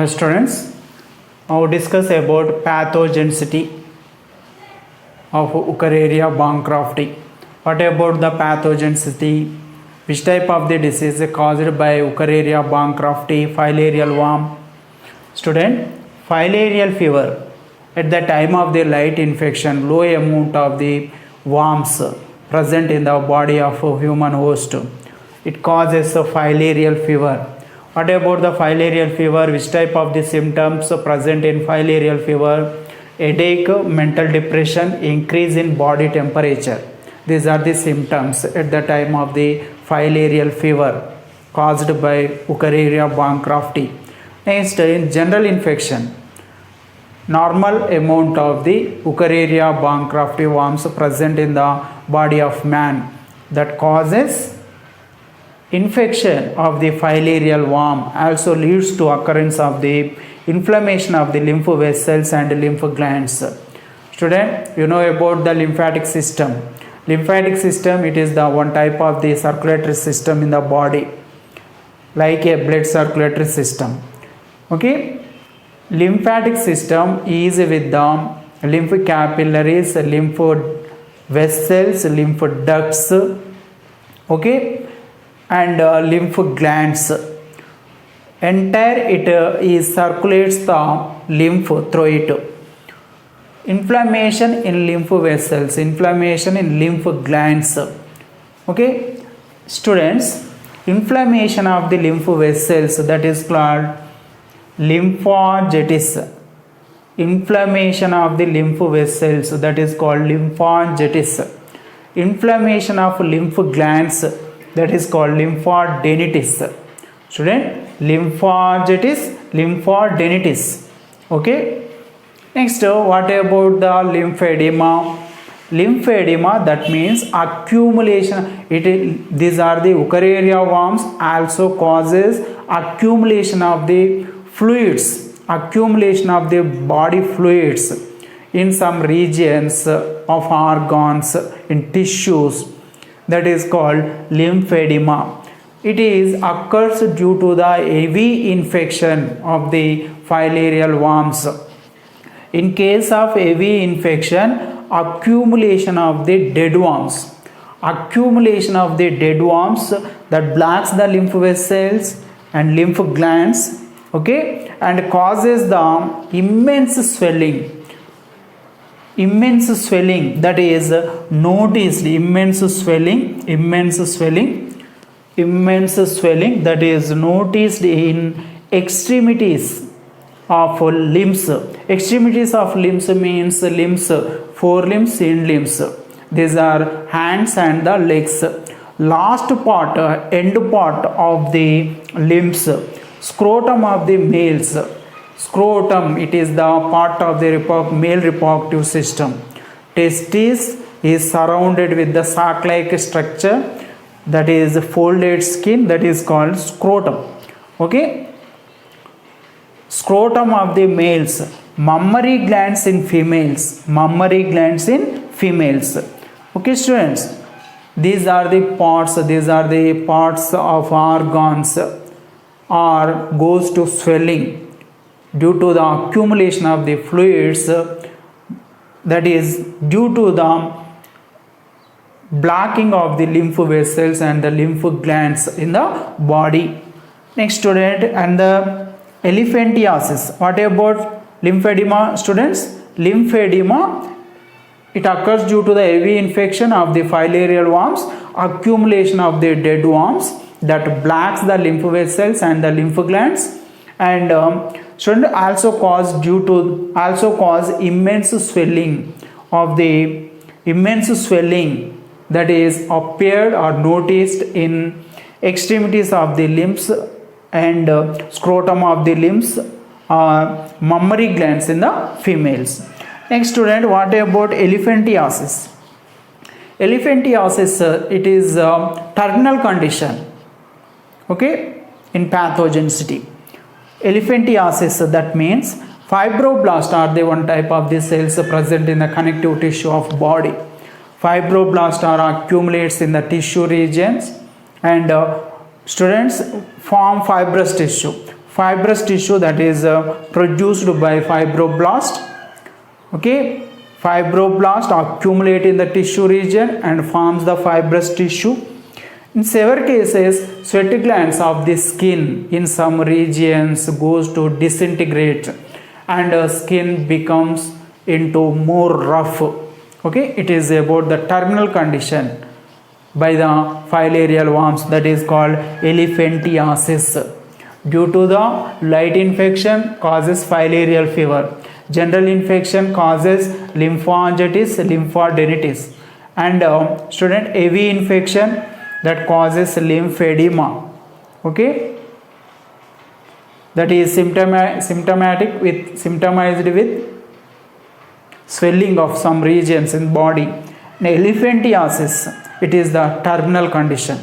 Students, now discuss about pathogenicity of Wuchereria bancrofti. What about the pathogenicity? Which type of the disease is caused by Wuchereria bancrofti, filarial worm? Student, filarial fever. At the time of the light infection, low amount of the worms present in the body of a human host. It causes a filarial fever. What about the filarial fever? Which type of the symptoms present in filarial fever? Headache, mental depression, increase in body temperature. These are the symptoms at the time of the filarial fever caused by Wuchereria bancrofti. Next, in general infection, normal amount of the Wuchereria bancrofti worms present in the body of man that causes infection of the filarial worm also leads to occurrence of the inflammation of the lymph vessels and lymph glands. Student, you know about the lymphatic system. Lymphatic system, it is the one type of the circulatory system in the body, like a blood circulatory system. Okay, lymphatic system is with the lymph capillaries, lymph vessels, lymph ducts, okay, and lymph glands. Entire it is circulates the lymph through it. Inflammation in lymph vessels, inflammation in lymph glands. Okay, students, inflammation of the lymph vessels, that is called lymphangitis. Inflammation of the lymph vessels, that is called lymphangitis. Inflammation of lymph glands, that is called lymphadenitis. Student, lymphangitis, lymphadenitis. Okay. Next, what about the lymphedema? Lymphedema, that means accumulation. These are the Wuchereria worms also causes accumulation of the fluids, accumulation of the body fluids in some regions of organs, in tissues. That is called lymphedema. It is occurs due to the heavy infection of the filarial worms. In case of heavy infection, accumulation of the dead worms. Accumulation of the dead worms that blocks the lymph vessels and lymph glands, okay, and causes the immense swelling. Immense swelling, that is noticed, immense swelling that is noticed in extremities of limbs. Extremities of limbs means limbs, forelimbs, hind limbs. These are hands and the legs. Last part, end part of the limbs, scrotum of the males. Scrotum, it is the part of the male reproductive system. Testis is surrounded with the sac-like structure, that is folded skin, that is called scrotum. Okay. Scrotum of the males. Mammary glands in females. Mammary glands in females. Okay, students. These are the parts of organs or goes to swelling due to the accumulation of the fluids, that is due to the blocking of the lymph vessels and the lymph glands in the body. Next, student, and the elephantiasis. What about lymphedema, students? Lymphedema, it occurs due to the heavy infection of the filarial worms, accumulation of the dead worms that blocks the lymph vessels and the lymph glands, and student also cause immense swelling that is appeared or noticed in extremities of the limbs and scrotum of the limbs, mammary glands in the females. Next, student, what about elephantiasis? Elephantiasis, it is a terminal condition, okay, in pathogenicity. Elephantiasis, that means fibroblasts are the one type of the cells present in the connective tissue of body. Fibroblasts are accumulates in the tissue regions and students form fibrous tissue. fibrous tissue that is produced by fibroblast. Okay, fibroblast accumulate in the tissue region and forms the fibrous tissue. In severe cases, sweat glands of the skin in some regions goes to disintegrate and skin becomes into more rough. Okay, it is about the terminal condition by the filarial worms, that is called elephantiasis. Due to the light infection causes filarial fever. General infection causes lymphangitis, lymphadenitis, and student AV infection that causes lymphedema. Okay, that is symptomized with swelling of some regions in body. And elephantiasis, it is the terminal condition.